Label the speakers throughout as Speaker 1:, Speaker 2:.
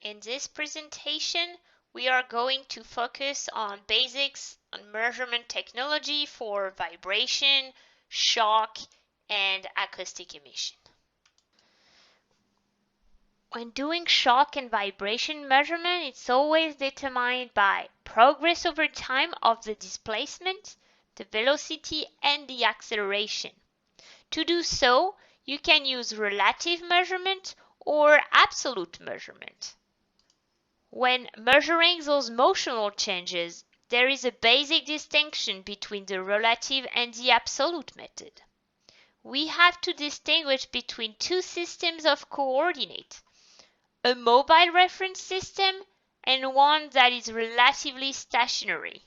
Speaker 1: In this presentation, we are going to focus on basics on measurement technology for vibration, shock, and acoustic emission. When doing shock and vibration measurement, it's always determined by progress over time of the displacement, the velocity, and the acceleration. To do so, you can use relative measurement or absolute measurement. When measuring those motional changes, there is a basic distinction between the relative and the absolute method. We have to distinguish between two systems of coordinate, a mobile reference system and one that is relatively stationary.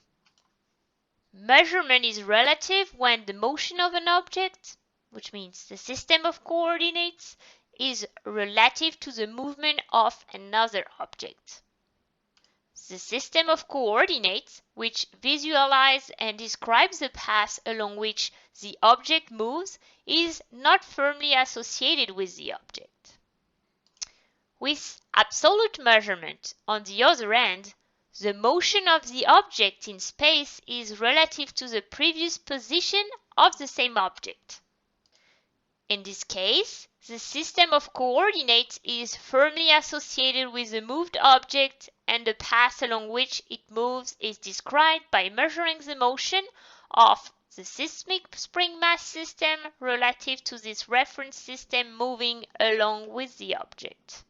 Speaker 1: Measurement is relative when the motion of an object, which means the system of coordinates, is relative to the movement of another object. The system of coordinates, which visualize and describes the path along which the object moves, is not firmly associated with the object. With absolute measurement, on the other hand, the motion of the object in space is relative to the previous position of the same object. In this case, the system of coordinates is firmly associated with the moved object, and the path along which it moves is described by measuring the motion of the seismic spring mass system relative to this reference system moving along with the object.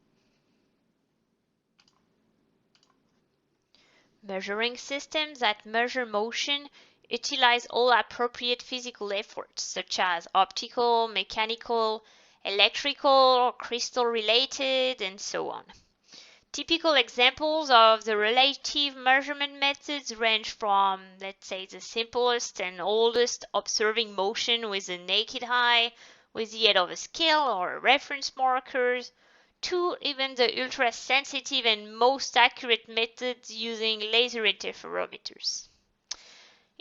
Speaker 1: Measuring systems that measure motion utilize all appropriate physical efforts, such as optical, mechanical, electrical, or crystal related, and so on. Typical examples of the relative measurement methods range from, let's say, the simplest and oldest observing motion with the naked eye, with the aid of a scale or reference markers, to even the ultra-sensitive and most accurate methods using laser interferometers.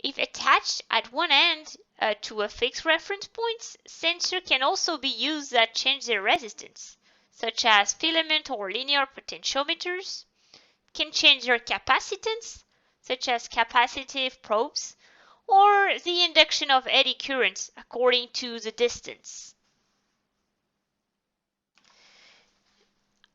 Speaker 1: If attached at one end to a fixed reference point, sensors can also be used that change their resistance, such as filament or linear potentiometers, can change their capacitance, such as capacitive probes, or the induction of eddy currents according to the distance.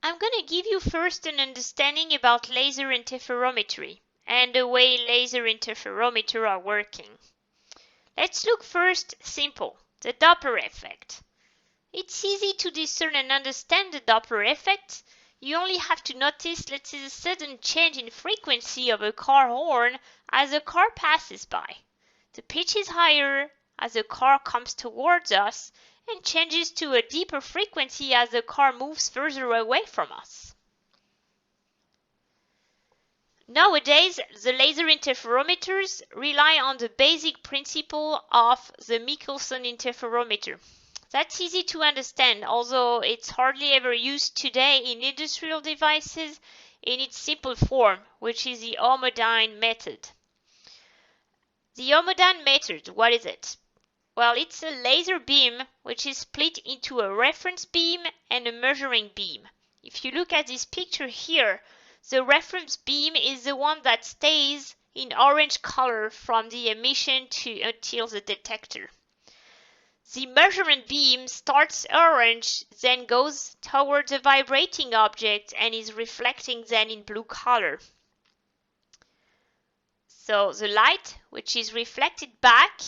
Speaker 1: I'm going to give you first an understanding about laser interferometry and the way laser interferometers are working. Let's look first simple, the Doppler effect. It's easy to discern and understand the Doppler effect. You only have to notice, let's say, the sudden change in frequency of a car horn as a car passes by. The pitch is higher as the car comes towards us and changes to a deeper frequency as the car moves further away from us. Nowadays, the laser interferometers rely on the basic principle of the Michelson interferometer. That's easy to understand, although it's hardly ever used today in industrial devices in its simple form, which is the homodyne method. The homodyne method, what is it? Well, it's a laser beam which is split into a reference beam and a measuring beam. If you look at this picture here, the reference beam is the one that stays in orange color from the emission until the detector. The measurement beam starts orange, then goes towards the vibrating object and is reflecting then in blue color. So the light, which is reflected back,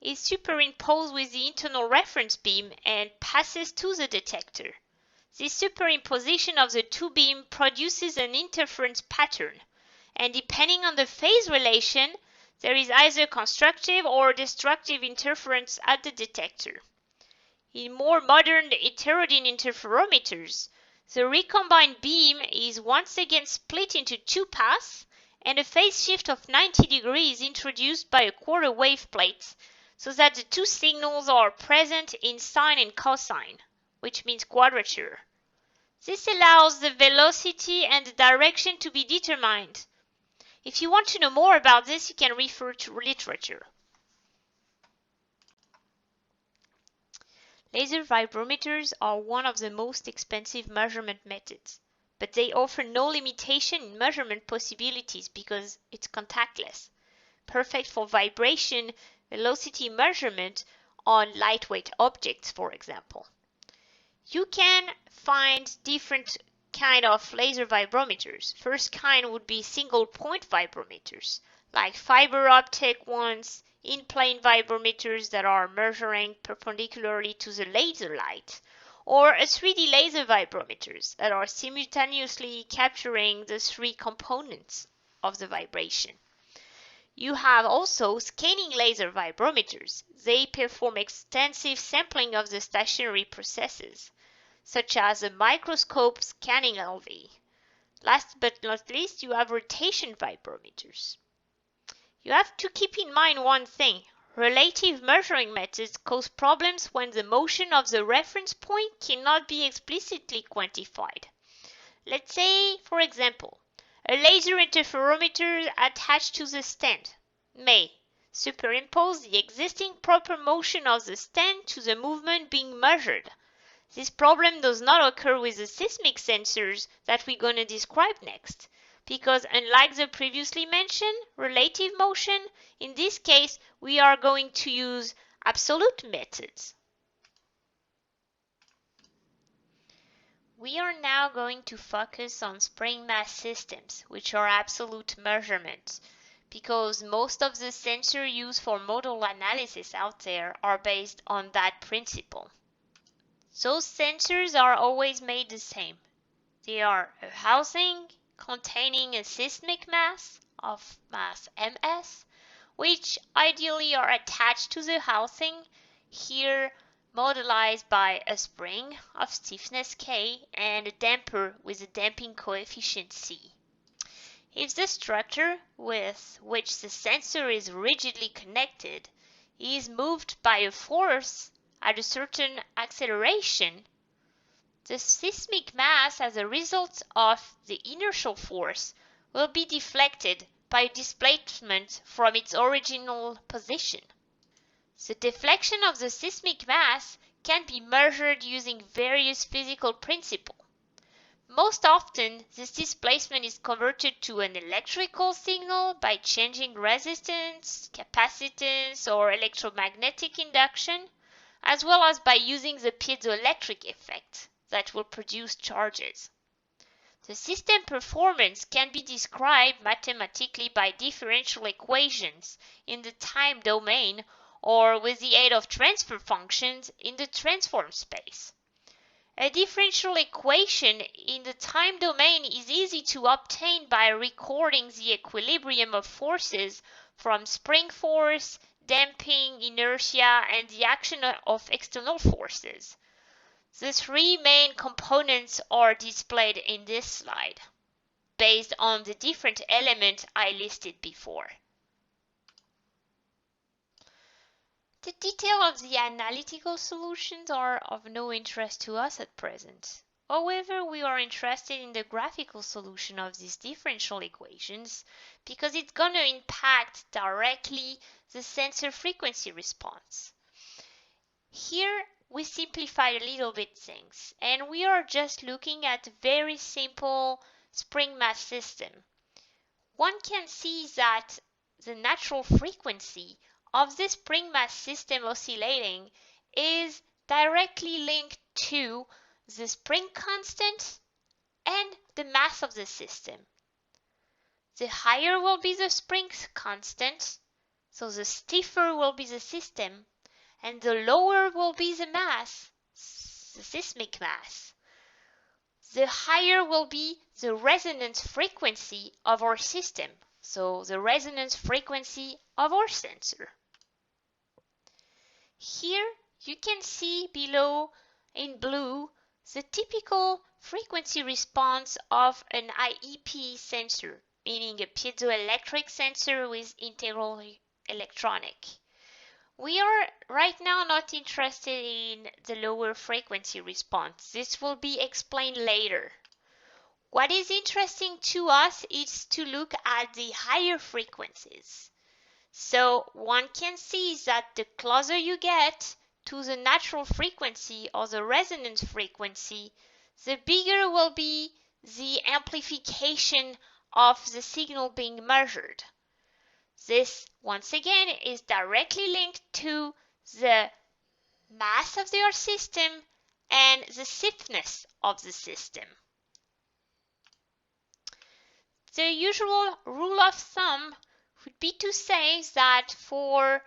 Speaker 1: is superimposed with the internal reference beam and passes to the detector. This superimposition of the two beams produces an interference pattern, and depending on the phase relation, there is either constructive or destructive interference at the detector. In more modern heterodyne interferometers, the recombined beam is once again split into two paths, and a phase shift of 90 degrees is introduced by a quarter wave plate, so that the two signals are present in sine and cosine, which means quadrature. This allows the velocity and the direction to be determined. If you want to know more about this, you can refer to literature. Laser vibrometers are one of the most expensive measurement methods, but they offer no limitation in measurement possibilities because it's contactless. Perfect for vibration, velocity measurement on lightweight objects, for example. You can find different kind of laser vibrometers. First kind would be single point vibrometers, like fiber optic ones, in-plane vibrometers that are measuring perpendicularly to the laser light, or a 3D laser vibrometers that are simultaneously capturing the three components of the vibration. You have also scanning laser vibrometers. They perform extensive sampling of the stationary processes, such as a microscope scanning LV. Last but not least, you have rotation vibrometers. You have to keep in mind one thing. Relative measuring methods cause problems when the motion of the reference point cannot be explicitly quantified. Let's say, for example, a laser interferometer attached to the stand may superimpose the existing proper motion of the stand to the movement being measured. This problem does not occur with the seismic sensors that we're going to describe next, because unlike the previously mentioned relative motion, in this case we are going to use absolute methods. We are now going to focus on spring mass systems, which are absolute measurements, because most of the sensors used for model analysis out there are based on that principle. Those sensors are always made the same. They are a housing containing a seismic mass of mass ms, which ideally are attached to the housing, here modelized by a spring of stiffness K and a damper with a damping coefficient C. If the structure with which the sensor is rigidly connected is moved by a force at a certain acceleration, the seismic mass as a result of the inertial force will be deflected by displacement from its original position. The deflection of the seismic mass can be measured using various physical principles. Most often, this displacement is converted to an electrical signal by changing resistance, capacitance, or electromagnetic induction, as well as by using the piezoelectric effect that will produce charges. The system performance can be described mathematically by differential equations in the time domain or with the aid of transfer functions in the transform space. A differential equation in the time domain is easy to obtain by recording the equilibrium of forces from spring force, damping, inertia, and the action of external forces. The three main components are displayed in this slide, based on the different elements I listed before. The detail of the analytical solutions are of no interest to us at present. However, we are interested in the graphical solution of these differential equations because it's going to impact directly the sensor frequency response. Here we simplify a little bit things, and we are just looking at a very simple spring mass system. One can see that the natural frequency of this spring mass system oscillating is directly linked to the spring constant and the mass of the system. The higher will be the spring constant, so the stiffer will be the system, and the lower will be the mass, the seismic mass. The higher will be the resonance frequency of our system, so the resonance frequency of our sensor. Here you can see below in blue the typical frequency response of an IEPE sensor, meaning a piezoelectric sensor with integral electronic. We are right now not interested in the lower frequency response. This will be explained later. What is interesting to us is to look at the higher frequencies. So one can see that the closer you get to the natural frequency or the resonance frequency, the bigger will be the amplification of the signal being measured. This, once again, is directly linked to the mass of your system and the stiffness of the system. The usual rule of thumb would be to say that for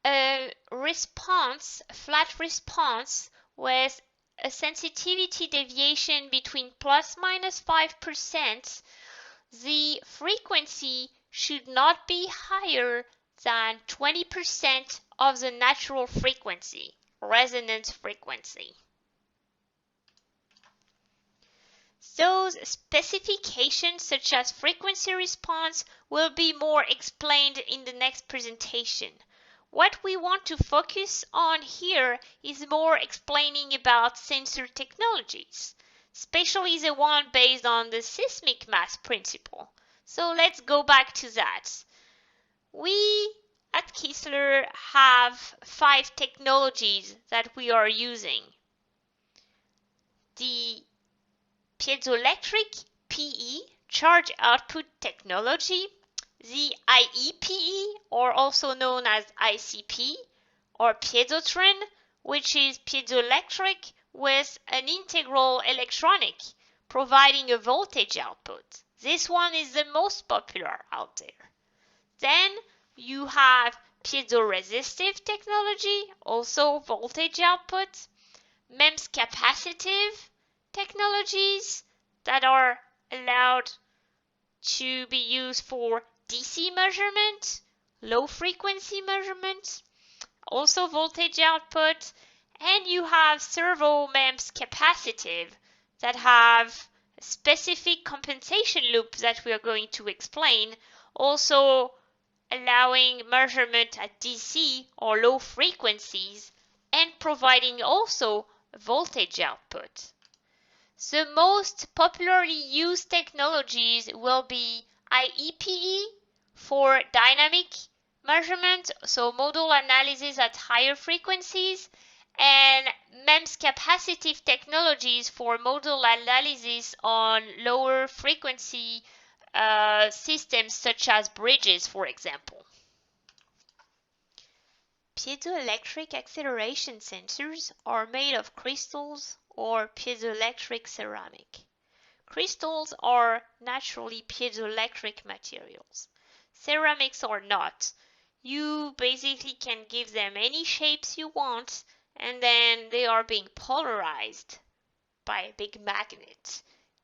Speaker 1: a response, a flat response with a sensitivity deviation between plus minus 5%, the frequency should not be higher than 20% of the natural frequency, resonance frequency. Those specifications such as frequency response will be more explained in the next presentation. What we want to focus on here is more explaining about sensor technologies, especially the one based on the seismic mass principle. So let's go back to that. We at Kistler have 5 technologies that we are using. The Piezoelectric PE, charge output technology, the IEPE, or also known as ICP, or Piezotron, which is piezoelectric with an integral electronic, providing a voltage output. This one is the most popular out there. Then you have piezoresistive technology, also voltage output, MEMS capacitive technologies that are allowed to be used for DC measurement, low frequency measurement, also voltage output, and you have servo MEMS capacitive that have a specific compensation loop that we are going to explain, also allowing measurement at DC or low frequencies and providing also voltage output. The most popularly used technologies will be IEPE for dynamic measurement, so modal analysis at higher frequencies, and MEMS capacitive technologies for modal analysis on lower frequency systems such as bridges, for example. Piezoelectric acceleration sensors are made of crystals or piezoelectric ceramic. Crystals are naturally piezoelectric materials. Ceramics are not. You basically can give them any shapes you want, and then they are being polarized by a big magnet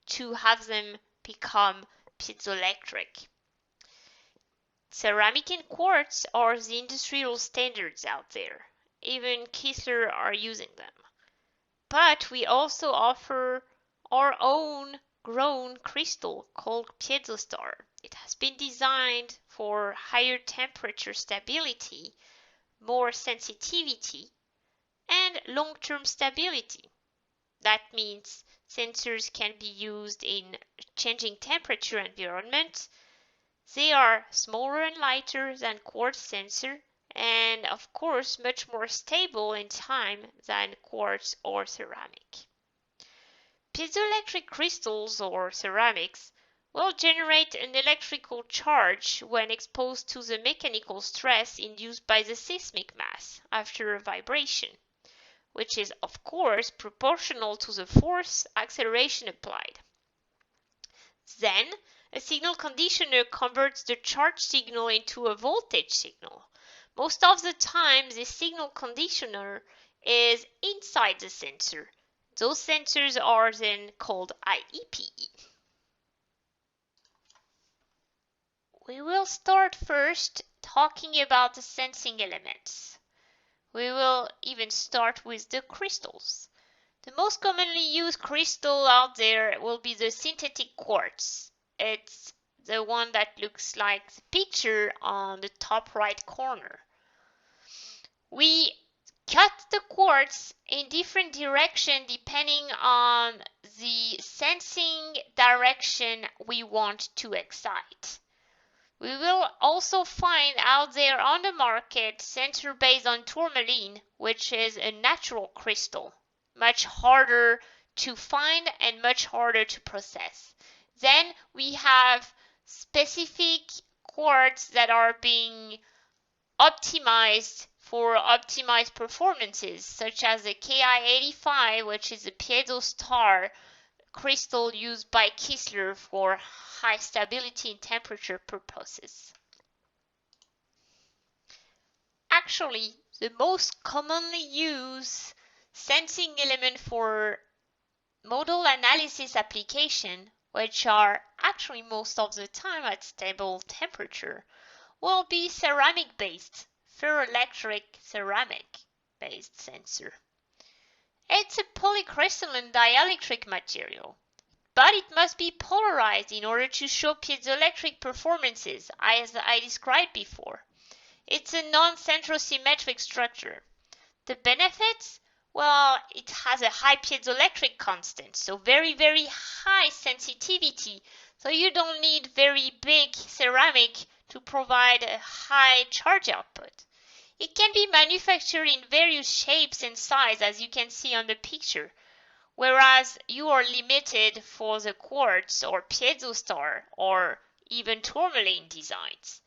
Speaker 1: to have them become piezoelectric. Ceramic and quartz are the industrial standards out there. Even Kistler are using them. But we also offer our own grown crystal called Piezostar. It has been designed for higher temperature stability, more sensitivity, and long-term stability. That means sensors can be used in changing temperature environment. They are smaller and lighter than quartz sensor, and of course much more stable in time than quartz or ceramic. Piezoelectric crystals or ceramics will generate an electrical charge when exposed to the mechanical stress induced by the seismic mass after a vibration, which is of course proportional to the force acceleration applied. Then a signal conditioner converts the charge signal into a voltage signal. Most of the time, the signal conditioner is inside the sensor. Those sensors are then called IEPE. We will start first talking about the sensing elements. We will even start with the crystals. The most commonly used crystal out there will be the synthetic quartz. It's the one that looks like the picture on the top right corner. We cut the quartz in different directions depending on the sensing direction we want to excite. We will also find out there on the market sensor based on tourmaline, which is a natural crystal, much harder to find and much harder to process. Then we have specific quartz that are being optimized for optimized performances, such as the Ki-85, which is a Piezostar crystal used by Kistler for high stability and temperature purposes. Actually, the most commonly used sensing element for modal analysis application, which are actually most of the time at stable temperature, will be ceramic-based, ferroelectric ceramic-based sensor. It's a polycrystalline dielectric material, but it must be polarized in order to show piezoelectric performances, as I described before. It's a non-centrosymmetric structure. The benefits? Well, it has a high piezoelectric constant, so very, very high sensitivity. So you don't need very big ceramic to provide a high charge output. It can be manufactured in various shapes and sizes, as you can see on the picture, whereas you are limited for the Quartz or Piezostar or even tourmaline designs.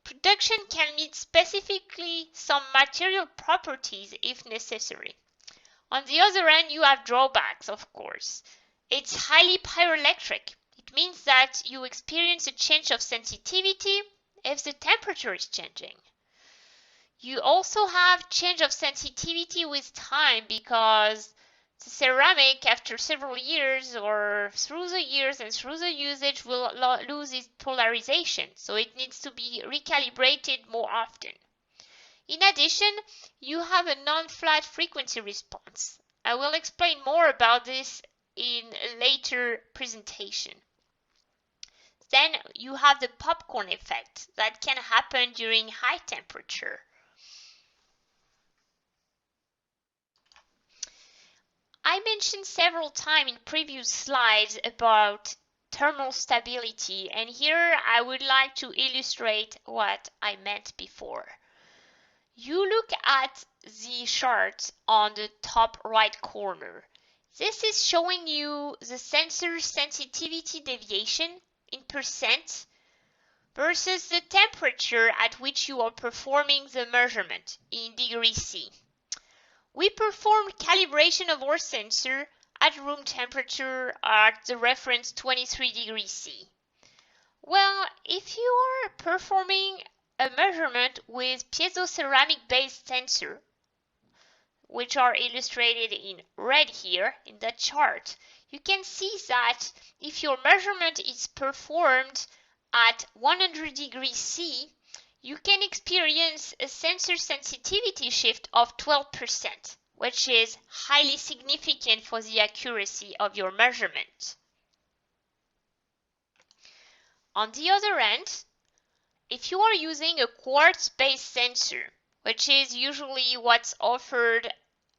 Speaker 1: Production can meet specifically some material properties if necessary. On the other hand, you have drawbacks, of course. It's highly pyroelectric. It means that you experience a change of sensitivity if the temperature is changing. You also have change of sensitivity with time because the ceramic, after several years or through the years and through the usage, will lose its polarization, so it needs to be recalibrated more often. In addition, you have a non-flat frequency response. I will explain more about this in a later presentation. Then you have the popcorn effect that can happen during high temperature. I mentioned several times in previous slides about thermal stability, and here I would like to illustrate what I meant before. You look at the chart on the top right corner. This is showing you the sensor sensitivity deviation in percent versus the temperature at which you are performing the measurement in degrees C. We performed calibration of our sensor at room temperature at the reference 23 degrees C. Well, if you are performing a measurement with piezoceramic based sensor, which are illustrated in red here in the chart, you can see that if your measurement is performed at 100 degrees C, you can experience a sensor sensitivity shift of 12%, which is highly significant for the accuracy of your measurement. On the other hand, if you are using a quartz-based sensor, which is usually what's offered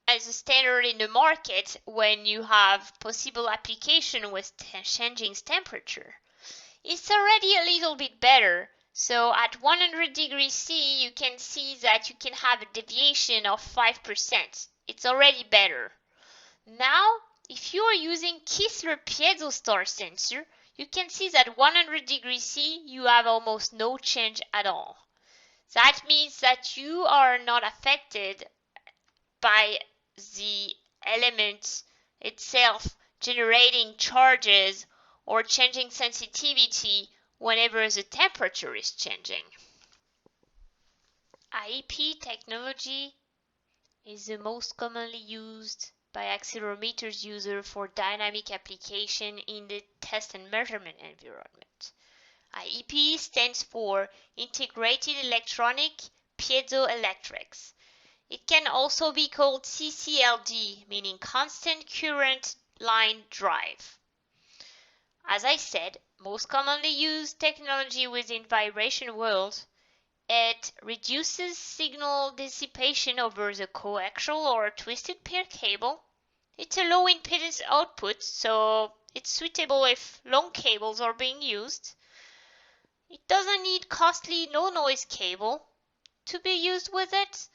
Speaker 1: as a standard in the market when you have possible application with changing temperature, it's already a little bit better. So at 100 degrees C, you can see that you can have a deviation of 5%. It's already better. Now, if you are using Kistler Piezostar sensor, you can see that 100 degrees C, you have almost no change at all. That means that you are not affected by the element itself generating charges or changing sensitivity whenever the temperature is changing. IEPE technology is the most commonly used by accelerometers users for dynamic application in the test and measurement environment. IEPE stands for Integrated Electronic Piezoelectrics. It can also be called CCLD, meaning Constant Current Line Drive. As I said, most commonly used technology within vibration world, it reduces signal dissipation over the coaxial or twisted pair cable. It's a low impedance output, so it's suitable if long cables are being used. It doesn't need costly no noise cable to be used with it.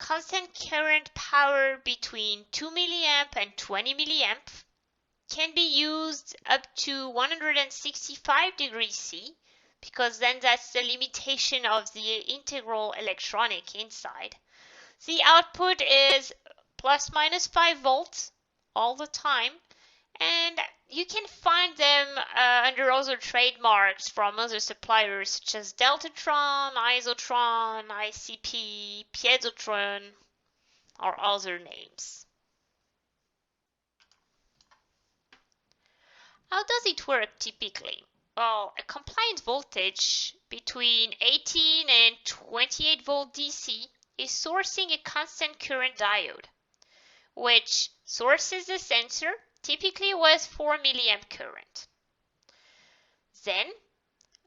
Speaker 1: constant current power between 2 milliamp and 20 milliamp can be used up to 165 degrees C, because then that's the limitation of the integral electronic inside. The output is plus minus 5 volts all the time, and you can find them under other trademarks from other suppliers such as Deltatron, Piezotron, IEPE, Piezotron, or other names. How does it work typically? Well, a compliant voltage between 18 and 28 volt DC is sourcing a constant current diode, which sources the sensor typically with 4 milliamp current. Then,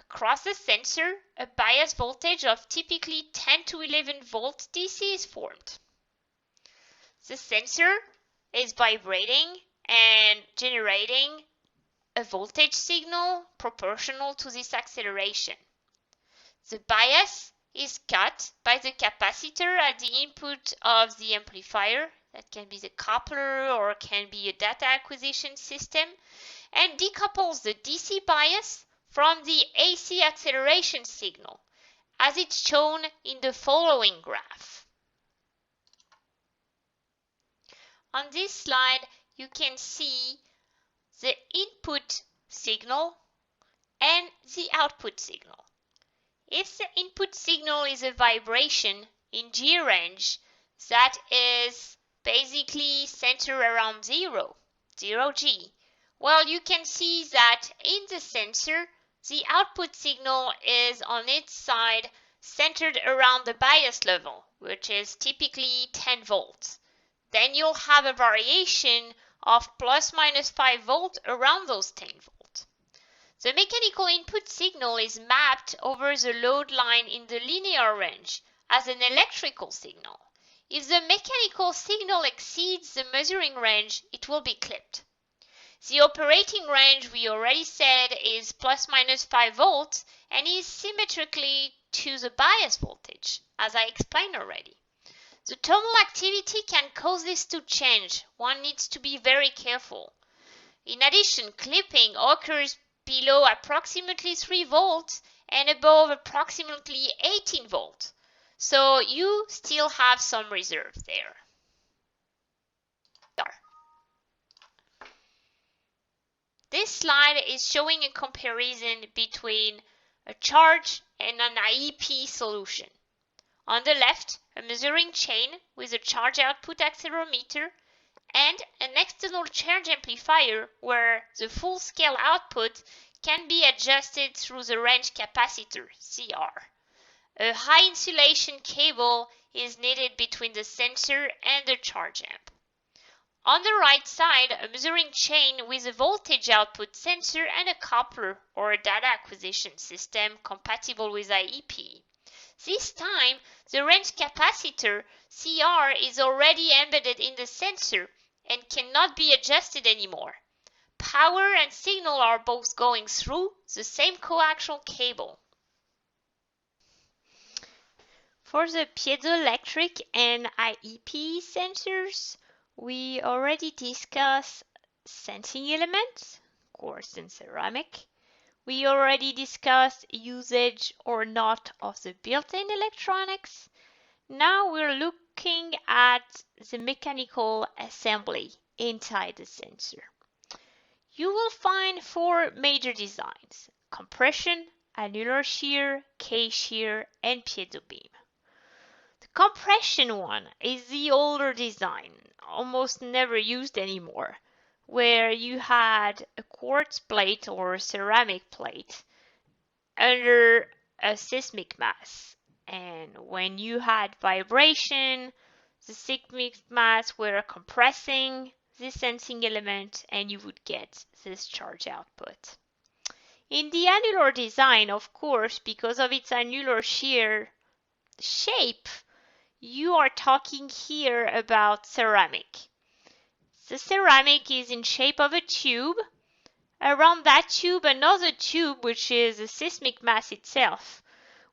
Speaker 1: across the sensor, a bias voltage of typically 10 to 11 volt DC is formed. The sensor is vibrating and generating a voltage signal proportional to this acceleration. The bias is cut by the capacitor at the input of the amplifier, that can be the coupler or can be a data acquisition system, and decouples the DC bias from the AC acceleration signal, as it's shown in the following graph. On this slide, you can see the input signal and the output signal. If the input signal is a vibration in G range, that is basically centered around 0 G, well, you can see that in the sensor, the output signal is on its side centered around the bias level, which is typically 10 volts. Then you'll have a variation of plus minus 5 volt around those 10 volts. The mechanical input signal is mapped over the load line in the linear range as an electrical signal. If the mechanical signal exceeds the measuring range, it will be clipped. The operating range, we already said, is plus minus 5 volts and is symmetrically to the bias voltage, as I explained already. The thermal activity can cause this to change. One needs to be very careful. In addition, clipping occurs below approximately 3 volts and above approximately 18 volts. So you still have some reserve there. This slide is showing a comparison between a charge and an IEPE solution. On the left, a measuring chain with a charge output accelerometer and an external charge amplifier where the full-scale output can be adjusted through the range capacitor, CR. A high insulation cable is needed between the sensor and the charge amp. On the right side, a measuring chain with a voltage output sensor and a coupler or a data acquisition system compatible with IEPE. This time, the range capacitor, CR, is already embedded in the sensor and cannot be adjusted anymore. Power and signal are both going through the same coaxial cable. For the piezoelectric and IEPE sensors, we already discussed sensing elements, quartz and ceramic. We already discussed usage or not of the built-in electronics. Now we're looking at the mechanical assembly inside the sensor. You will find 4 major designs: compression, annular shear, K-shear, and piezo beam. The compression one is the older design, almost never used anymore, where you had a quartz plate or a ceramic plate under a seismic mass. And when you had vibration, the seismic mass were compressing the sensing element and you would get this charge output. In the annular design, of course, because of its annular shear shape, you are talking here about ceramic. The ceramic is in shape of a tube. Around that tube, another tube, which is the seismic mass itself.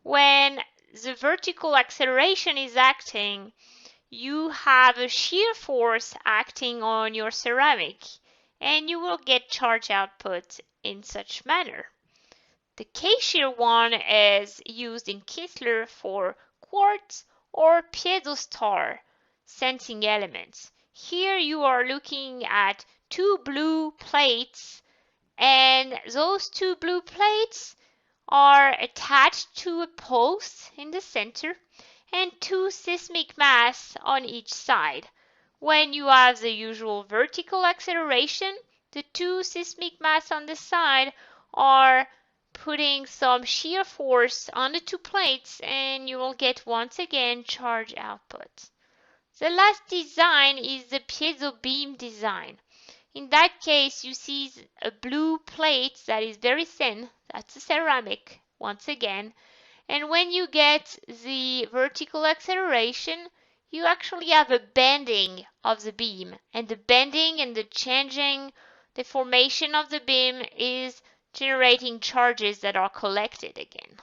Speaker 1: When the vertical acceleration is acting, you have a shear force acting on your ceramic, and you will get charge output in such manner. The K-shear one is used in Kistler for Quartz or Piezostar sensing elements. Here you are looking at two blue plates, and those two blue plates are attached to a post in the center and two seismic mass on each side. When you have the usual vertical acceleration, the two seismic mass on the side are putting some shear force on the two plates, and you will get once again charge output. The last design is the piezo beam design. In that case, you see a blue plate that is very thin. That's a ceramic once again. And when you get the vertical acceleration, you actually have a bending of the beam. And the bending and the changing, the formation of the beam is generating charges that are collected again.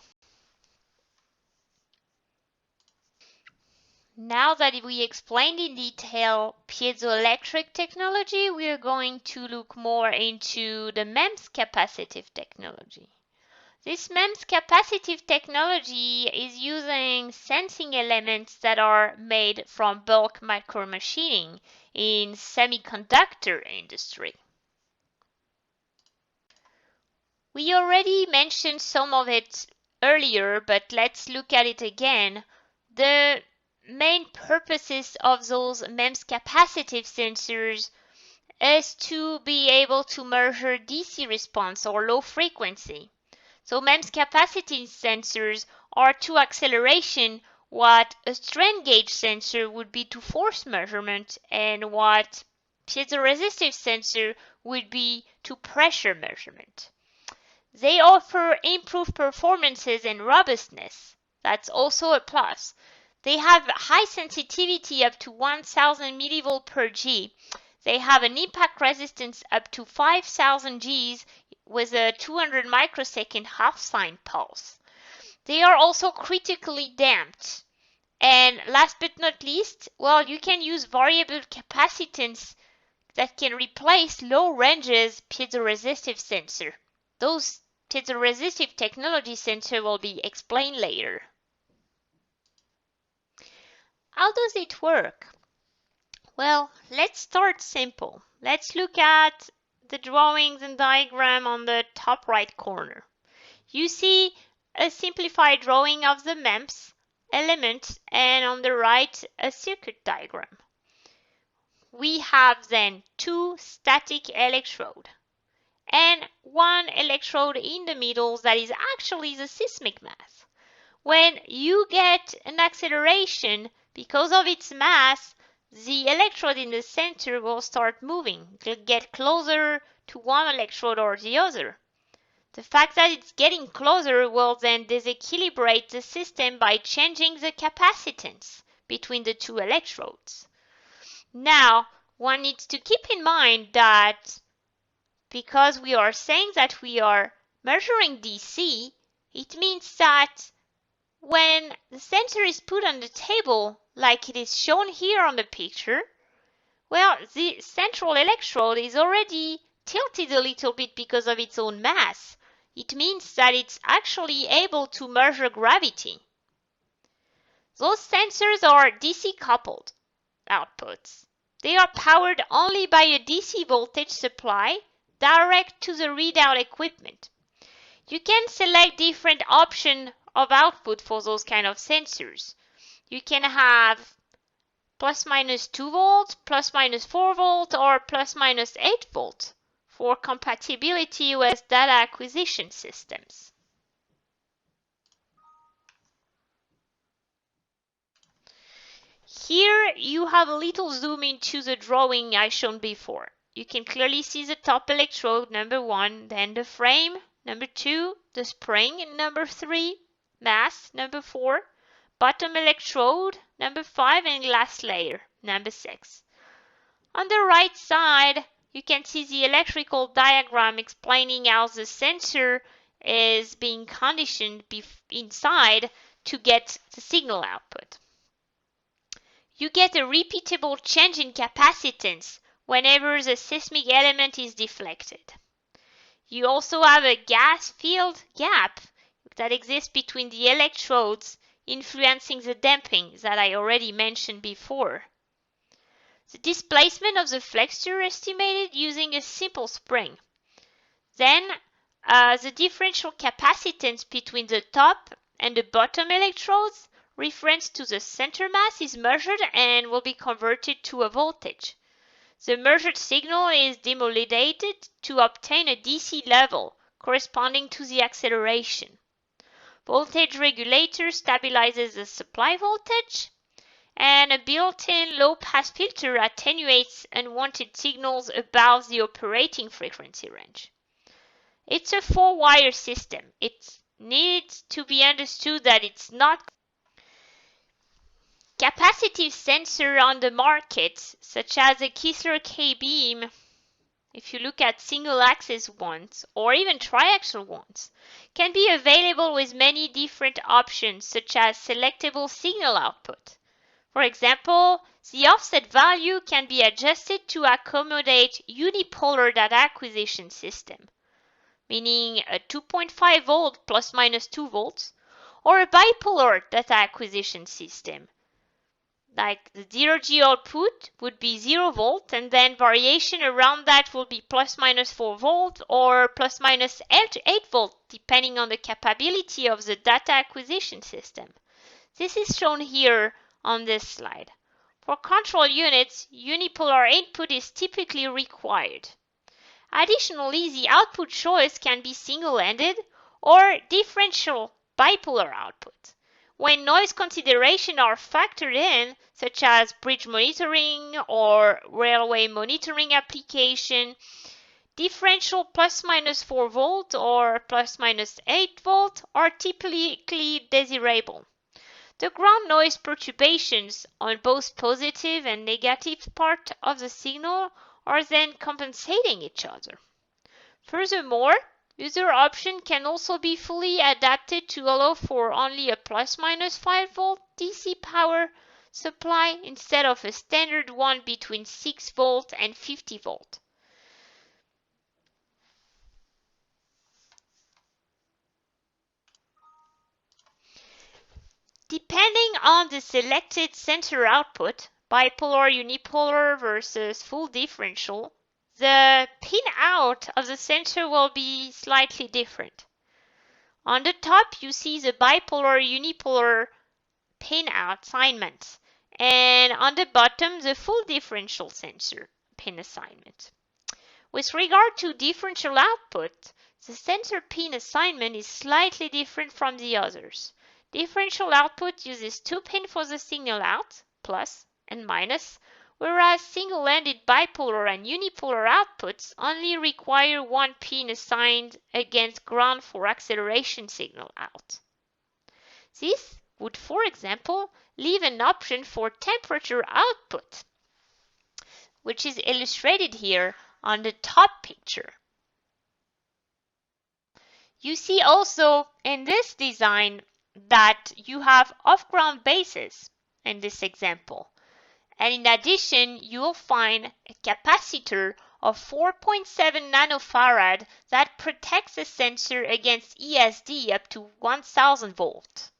Speaker 1: Now that we explained in detail piezoelectric technology, we are going to look more into the MEMS capacitive technology. This MEMS capacitive technology is using sensing elements that are made from bulk micromachining in semiconductor industry. We already mentioned some of it earlier, but let's look at it again. The main purposes of those MEMS capacitive sensors is to be able to measure DC response or low frequency. So MEMS capacitance sensors are to acceleration what a strain gauge sensor would be to force measurement, and what piezoresistive sensor would be to pressure measurement. They offer improved performances and robustness. That's also a plus. They have high sensitivity up to 1000 millivolt per G. They have an impact resistance up to 5000 Gs with a 200 microsecond half-sine pulse. They are also critically damped. And last but not least, well, you can use variable capacitance that can replace low ranges piezoresistive sensor. Those piezoresistive technology sensor will be explained later. How does it work? Well, let's start simple. Let's look at the drawings and diagram on the top right corner. You see a simplified drawing of the MEMS element, and on the right a circuit diagram. We have then two static electrodes and one electrode in the middle that is actually the seismic mass. When you get an acceleration because of its mass, the electrode in the center will start moving, get closer to one electrode or the other. The fact that it's getting closer will then disequilibrate the system by changing the capacitance between the two electrodes. Now, one needs to keep in mind that because we are saying that we are measuring DC, it means that when the sensor is put on the table, like it is shown here on the picture, well, the central electrode is already tilted a little bit because of its own mass. It means that it's actually able to measure gravity. Those sensors are DC coupled outputs. They are powered only by a DC voltage supply direct to the readout equipment. You can select different options of output for those kind of sensors. You can have plus minus 2 volts, plus minus 4 volts, or plus minus 8 volts for compatibility with data acquisition systems. Here you have a little zoom into the drawing I shown before. You can clearly see the top electrode, number 1, then the frame, number 2, the spring, number 3, mass, number 4, bottom electrode, number 5, and glass layer, number 6. On the right side, you can see the electrical diagram explaining how the sensor is being conditioned inside to get the signal output. you get a repeatable change in capacitance whenever the seismic element is deflected. You also have a gas field gap that exists between the electrodes, influencing the damping that I already mentioned before. The displacement of the flexure estimated using a simple spring. Then the differential capacitance between the top and the bottom electrodes reference to the center mass is measured and will be converted to a voltage. The measured signal is demodulated to obtain a DC level corresponding to the acceleration. Voltage regulator stabilizes the supply voltage, and a built-in low-pass filter attenuates unwanted signals above the operating frequency range. It's a 4-wire system. It needs to be understood that it's not capacitive sensor on the market, such as a Kistler K-beam. If you look at single-axis ones or even triaxial ones, can be available with many different options, such as selectable signal output. For example, the offset value can be adjusted to accommodate unipolar data acquisition system, meaning a 2.5 volt plus minus 2 volts, or a bipolar data acquisition system. Like the 0G output would be 0 volt, and then variation around that will be plus minus 4 volt or plus minus 8 volt, depending on the capability of the data acquisition system. This is shown here on this slide. For control units, unipolar input is typically required. Additionally, the output choice can be single-ended or differential bipolar output. When noise considerations are factored in, such as bridge monitoring or railway monitoring application, differential plus minus 4 volt or plus minus 8 volt are typically desirable. The ground noise perturbations on both positive and negative part of the signal are then compensating each other. Furthermore, user option can also be fully adapted to allow for only a plus minus 5 volt DC power supply instead of a standard one between 6 volt and 50 volt. Depending on the selected sensor output, bipolar, unipolar versus full differential, the pin out of the sensor will be slightly different. On the top, you see the bipolar, unipolar pin out assignment, and on the bottom, the full differential sensor pin assignment. With regard to differential output, the sensor pin assignment is slightly different from the others. Differential output uses 2 pins for the signal out, plus and minus, whereas single-ended bipolar and unipolar outputs only require 1 pin assigned against ground for acceleration signal out. This would, for example, leave an option for temperature output, which is illustrated here on the top picture. You see also in this design that you have off-ground bases in this example. And in addition, you will find a capacitor of 4.7 nanofarad that protects the sensor against ESD up to 1000 volts.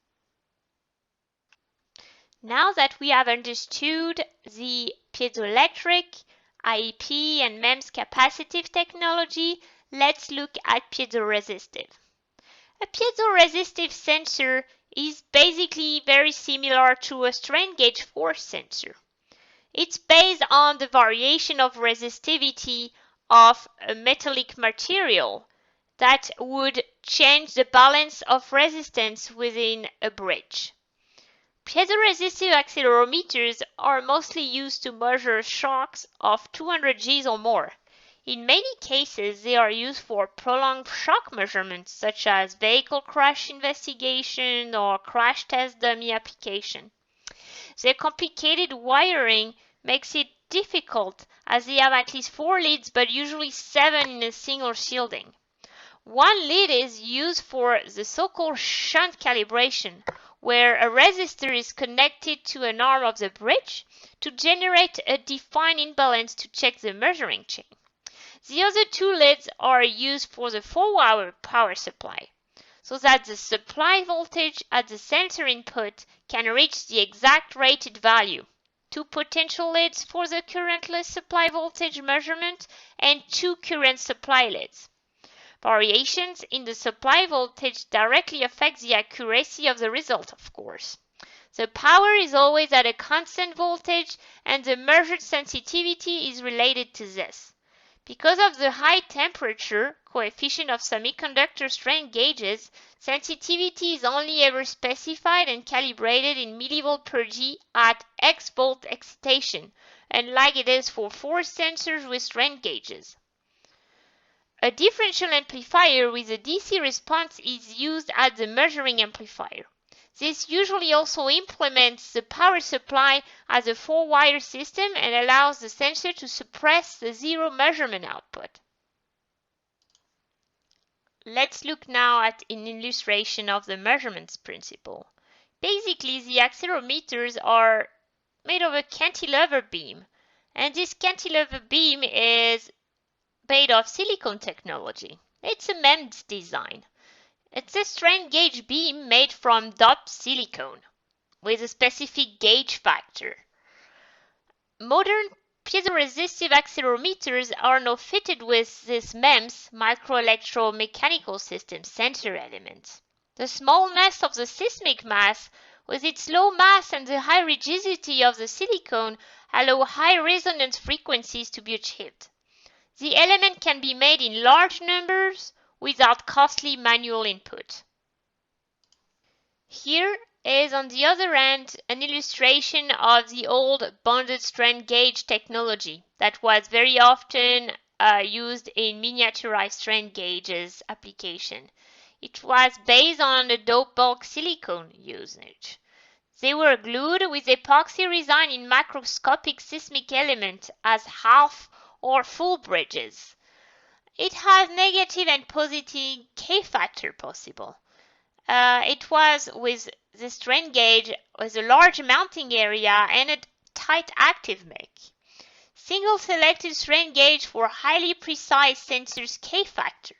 Speaker 1: Now that we have understood the piezoelectric, IEPE, and MEMS capacitive technology, let's look at piezoresistive. A piezoresistive sensor is basically very similar to a strain gauge force sensor. It's based on the variation of resistivity of a metallic material that would change the balance of resistance within a bridge. Piezoresistive accelerometers are mostly used to measure shocks of 200 Gs or more. In many cases, they are used for prolonged shock measurements, such as vehicle crash investigation or crash test dummy application. Their complicated wiring makes it difficult, as they have at least 4 leads, but usually 7 in a single shielding. One lead is used for the so-called shunt calibration, where a resistor is connected to an arm of the bridge to generate a defined imbalance to check the measuring chain. The other two leads are used for the 4-wire power supply, so that the supply voltage at the sensor input can reach the exact rated value. 2 potential leads for the currentless supply voltage measurement and 2 current supply leads. Variations in the supply voltage directly affect the accuracy of the result, of course. The power is always at a constant voltage, and the measured sensitivity is related to this. Because of the high temperature coefficient of semiconductor strain gauges, sensitivity is only ever specified and calibrated in millivolt per G at X volt excitation, unlike it is for force sensors with strain gauges. A differential amplifier with a DC response is used as the measuring amplifier. This usually also implements the power supply as a 4-wire system and allows the sensor to suppress the zero measurement output. Let's look now at an illustration of the measurements principle. Basically, the accelerometers are made of a cantilever beam, and this cantilever beam is made of silicone technology. It's a MEMS design. It's a strain gauge beam made from doped silicone with a specific gauge factor. Modern piezoresistive accelerometers are now fitted with this MEMS microelectromechanical system sensor elements. The smallness of the seismic mass with its low mass and the high rigidity of the silicone allow high resonance frequencies to be achieved. The element can be made in large numbers without costly manual input. Here is on the other end an illustration of the old bonded strain gauge technology that was very often used in miniaturized strain gauges application. It was based on the dope bulk silicone usage. They were glued with epoxy resin in macroscopic seismic element as half or full bridges. It has negative and positive K-factor possible. It was with the strain gauge with a large mounting area and a tight active make. Single selected strain gauge for highly precise sensors K-factor.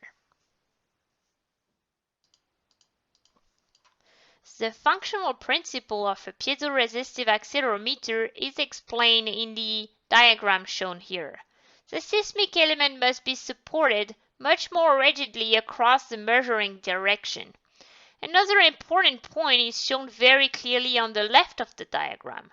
Speaker 1: The functional principle of a piezoresistive accelerometer is explained in the diagram shown here. The seismic element must be supported much more rigidly across the measuring direction. Another important point is shown very clearly on the left of the diagram.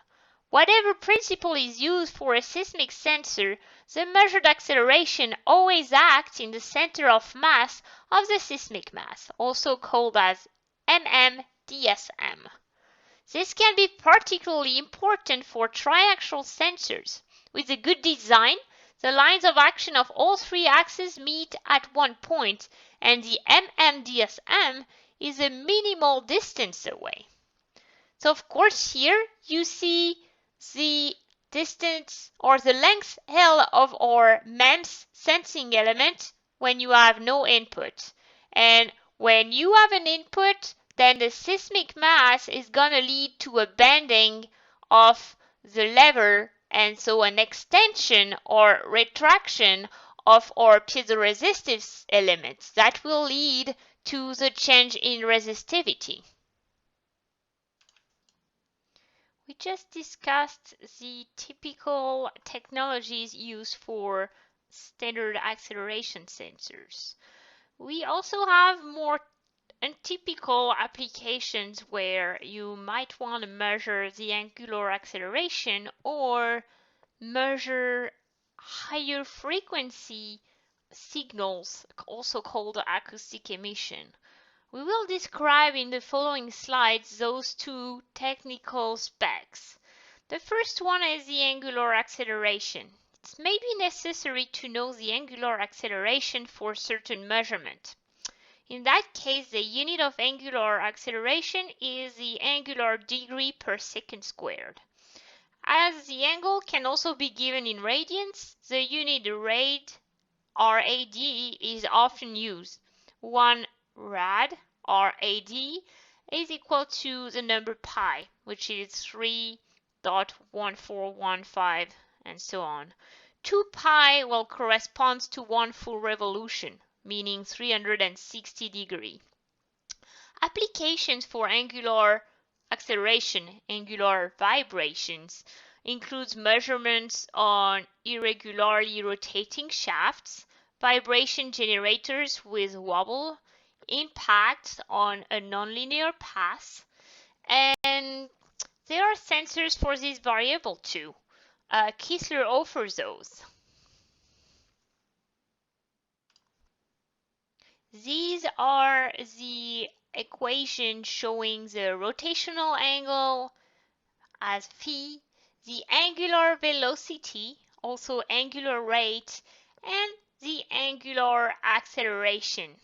Speaker 1: Whatever principle is used for a seismic sensor, the measured acceleration always acts in the center of mass of the seismic mass, also called as DSM. This can be particularly important for triaxial sensors. With a good design, the lines of action of all 3 axes meet at one point, and the DSM is a minimal distance away. So of course here you see the distance or the length L of our MEMS sensing element when you have no input. And when you have an input, then the seismic mass is going to lead to a bending of the lever, and so an extension or retraction of our piezoresistive elements that will lead to the change in resistivity. We just discussed the typical technologies used for standard acceleration sensors. We also have more untypical applications where you might want to measure the angular acceleration or measure higher frequency signals, also called acoustic emission. We will describe in the following slides those 2 technical specs. The first one is the angular acceleration. It may be necessary to know the angular acceleration for certain measurement. In that case, the unit of angular acceleration is the angular degree per second squared. As the angle can also be given in radians, the unit rad is often used. 1 rad, RAD, is equal to the number pi, which is 3.1415 and so on. 2 pi will correspond to 1 full revolution, meaning 360 degrees. Applications for angular acceleration, angular vibrations, includes measurements on irregularly rotating shafts, vibration generators with wobble, impacts on a nonlinear path, and there are sensors for this variable too. Kistler offers those. These are the equations showing the rotational angle as phi, the angular velocity, also angular rate, and the angular acceleration.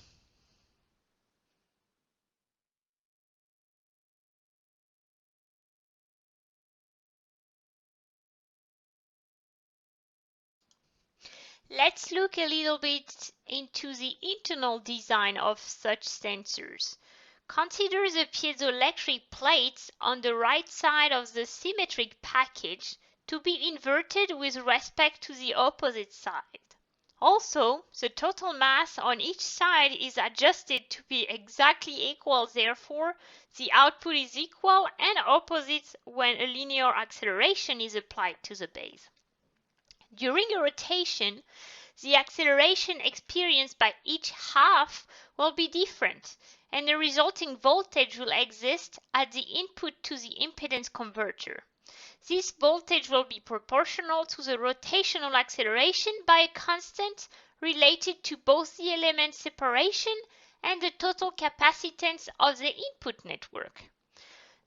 Speaker 1: Let's look a little bit into the internal design of such sensors. Consider the piezoelectric plates on the right side of the symmetric package to be inverted with respect to the opposite side. Also, the total mass on each side is adjusted to be exactly equal, therefore, the output is equal and opposite when a linear acceleration is applied to the base. During a rotation, the acceleration experienced by each half will be different, and the resulting voltage will exist at the input to the impedance converter. This voltage will be proportional to the rotational acceleration by a constant related to both the element separation and the total capacitance of the input network.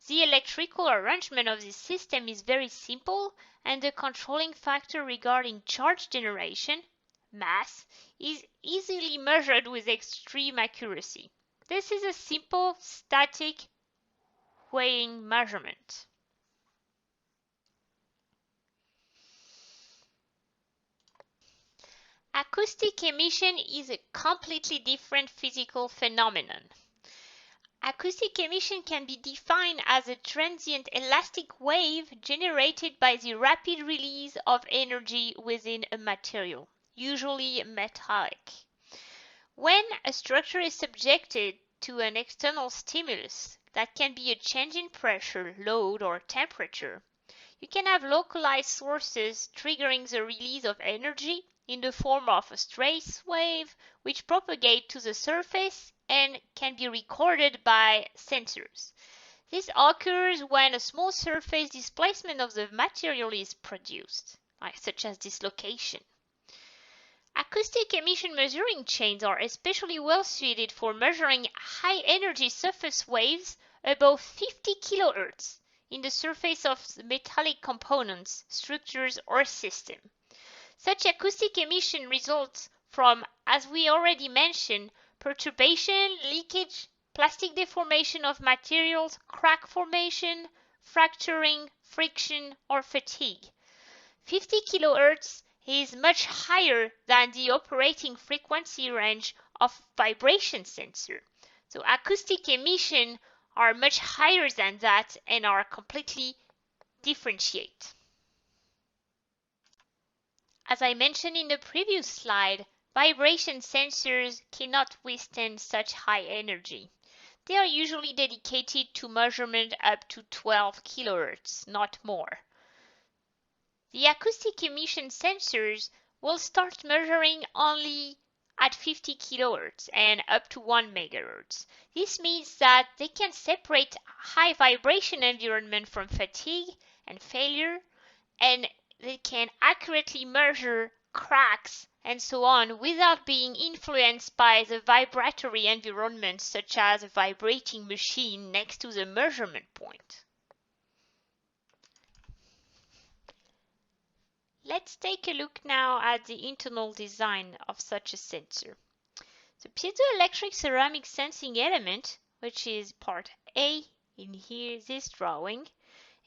Speaker 1: The electrical arrangement of this system is very simple, and the controlling factor regarding charge generation, mass, is easily measured with extreme accuracy. This is a simple static weighing measurement. Acoustic emission is a completely different physical phenomenon. Acoustic emission can be defined as a transient elastic wave generated by the rapid release of energy within a material, usually metallic. When a structure is subjected to an external stimulus, that can be a change in pressure, load, or temperature, you can have localized sources triggering the release of energy in the form of a stress wave which propagate to the surface and can be recorded by sensors. This occurs when a small surface displacement of the material is produced, such as dislocation. Acoustic emission measuring chains are especially well suited for measuring high energy surface waves above 50 kHz in the surface of metallic components, structures, or systems. Such acoustic emission results from, as we already mentioned, perturbation, leakage, plastic deformation of materials, crack formation, fracturing, friction, or fatigue. 50 kHz is much higher than the operating frequency range of vibration sensor. So acoustic emission are much higher than that and are completely differentiate. As I mentioned in the previous slide, vibration sensors cannot withstand such high energy. They are usually dedicated to measurement up to 12 kHz, not more. The acoustic emission sensors will start measuring only at 50 kHz and up to 1 MHz. This means that they can separate high vibration environment from fatigue and failure, and they can accurately measure cracks and so on without being influenced by the vibratory environment such as a vibrating machine next to the measurement point. Let's take a look now at the internal design of such a sensor. The piezoelectric ceramic sensing element, which is part A in here this drawing,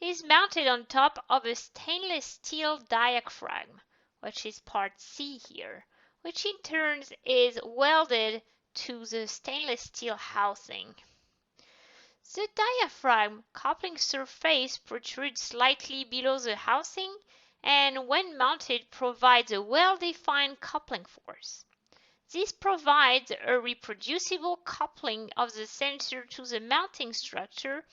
Speaker 1: is mounted on top of a stainless steel diaphragm, which is part C here, which in turn is welded to the stainless steel housing. The diaphragm coupling surface protrudes slightly below the housing and when mounted provides a well-defined coupling force. This provides a reproducible coupling of the sensor to the mounting structure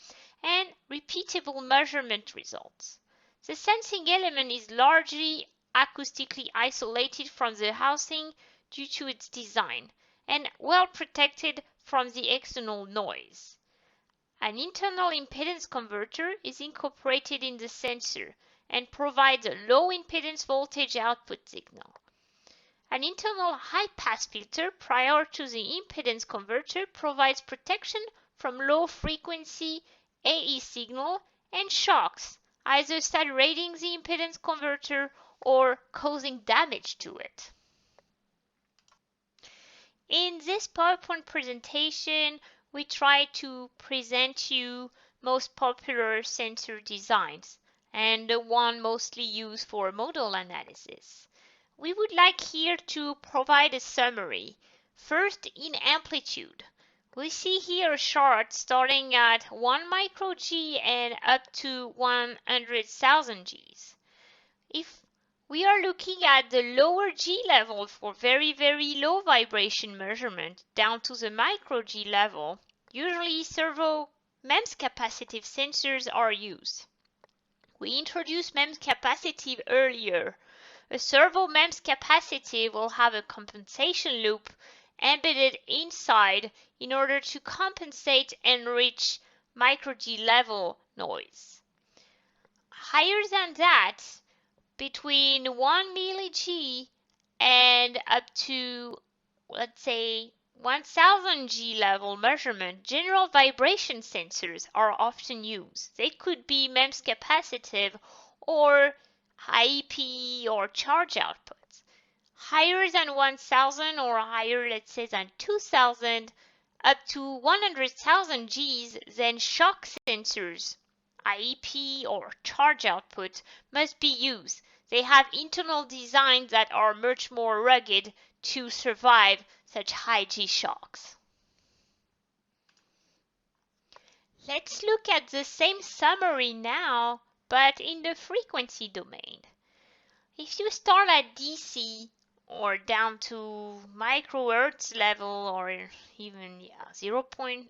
Speaker 1: and repeatable measurement results. The sensing element is largely acoustically isolated from the housing due to its design and well protected from the external noise. An internal impedance converter is incorporated in the sensor and provides a low impedance voltage output signal. An internal high-pass filter prior to the impedance converter provides protection from low-frequency AE signal and shocks, either saturating the impedance converter or causing damage to it. In this PowerPoint presentation, we try to present you most popular sensor designs and the one mostly used for model analysis. We would like here to provide a summary. First, in amplitude. We see here a chart starting at 1 micro G and up to 100,000 Gs. If we are looking at the lower G level for very, very low vibration measurement down to the micro G level, usually servo MEMS capacitive sensors are used. We introduced MEMS capacitive earlier. A servo MEMS capacitive will have a compensation loop embedded inside in order to compensate and reach micro G level noise. Higher than that, between 1 milli-G and up to, let's say, 1000 G level measurement, general vibration sensors are often used. They could be MEMS capacitive or IEPE or charge outputs. Higher than 1000 or higher, let's say, than 2000, up to 100,000 Gs, then shock sensors, IEPE or charge output, must be used. They have internal designs that are much more rugged to survive such high G shocks. Let's look at the same summary now, but in the frequency domain. If you start at DC or down to microhertz level or even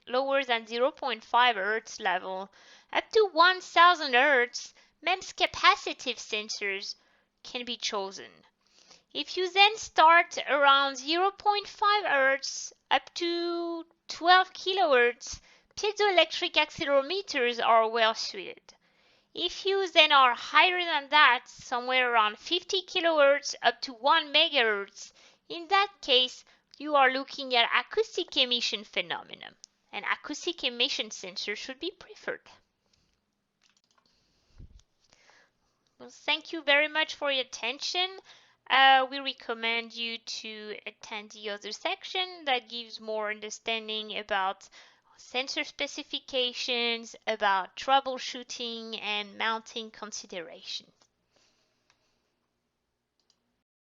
Speaker 1: lower than 0.5 hertz level, up to 1000 hertz, MEMS capacitive sensors can be chosen. If you then start around 0.5 Hz up to 12 kHz, piezoelectric accelerometers are well suited. If you then are higher than that, somewhere around 50 kHz up to 1 MHz, in that case, you are looking at acoustic emission phenomenon. An acoustic emission sensor should be preferred. Well, thank you very much for your attention. We recommend you to attend the other section that gives more understanding about sensor specifications, about troubleshooting and mounting considerations.